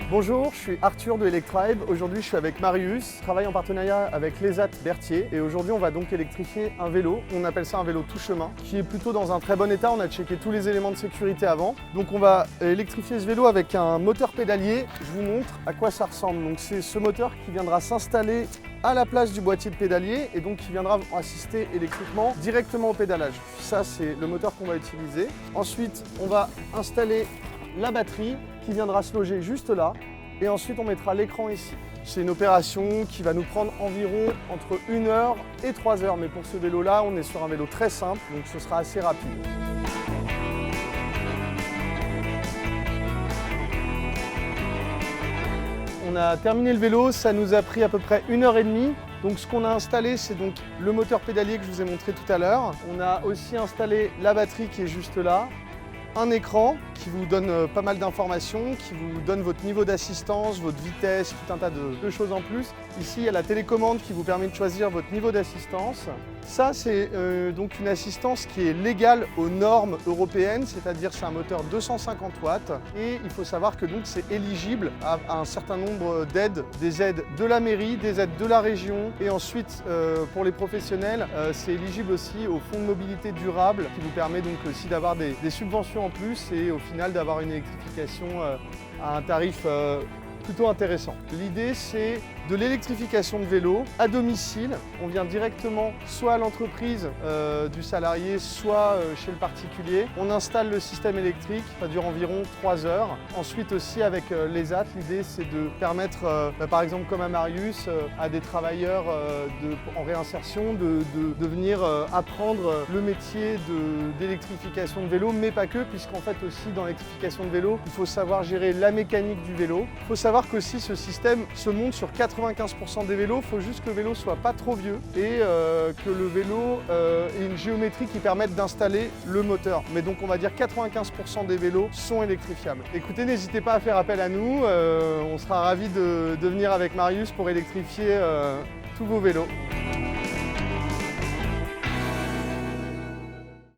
Bonjour, je suis Arthur de Electribe. Aujourd'hui, je suis avec Marius. Je travaille en partenariat avec l'ESAT Berthier. Et aujourd'hui, on va donc électrifier un vélo. On appelle ça un vélo tout chemin, qui est plutôt dans un très bon état. On a checké tous les éléments de sécurité avant. Donc, on va électrifier ce vélo avec un moteur pédalier. Je vous montre à quoi ça ressemble. Donc, c'est ce moteur qui viendra s'installer à la place du boîtier de pédalier et donc qui viendra assister électriquement directement au pédalage. Ça, c'est le moteur qu'on va utiliser. Ensuite, on va installer la batterie qui viendra se loger juste là et ensuite on mettra l'écran ici. C'est une opération qui va nous prendre environ entre 1 heure et 3 heures, mais pour ce vélo là on est sur un vélo très simple donc ce sera assez rapide. On a terminé le vélo, ça nous a pris à peu près 1 heure et demie. Donc ce qu'on a installé, c'est donc le moteur pédalier que je vous ai montré tout à l'heure. On a aussi installé la batterie qui est juste là, un écran qui vous donne pas mal d'informations, qui vous donne votre niveau d'assistance, votre vitesse, tout un tas de choses en plus. Ici, il y a la télécommande qui vous permet de choisir votre niveau d'assistance. Ça, c'est donc une assistance qui est légale aux normes européennes, c'est-à-dire c'est un moteur 250 watts. Et il faut savoir que donc c'est éligible à un certain nombre d'aides, des aides de la mairie, des aides de la région. Et ensuite, pour les professionnels, c'est éligible aussi au fonds de mobilité durable qui vous permet donc aussi d'avoir des subventions en plus et au final d'avoir une électrification à un tarif plutôt intéressant. L'idée, c'est de l'électrification de vélo à domicile. On vient directement soit à l'entreprise du salarié, soit chez le particulier. On installe le système électrique, ça dure environ 3 heures. Ensuite aussi avec l'ESAT, l'idée c'est de permettre, par exemple comme à Marius, à des travailleurs en réinsertion de venir apprendre le métier d'électrification de vélo, mais pas que, puisqu'en fait aussi dans l'électrification de vélo, il faut savoir gérer la mécanique du vélo. Il faut savoir qu'aussi ce système se monte sur 95% des vélos, il faut juste que le vélo soit pas trop vieux et que le vélo ait une géométrie qui permette d'installer le moteur. Mais donc on va dire 95% des vélos sont électrifiables. Écoutez, n'hésitez pas à faire appel à nous, on sera ravis de venir avec Marius pour électrifier tous vos vélos.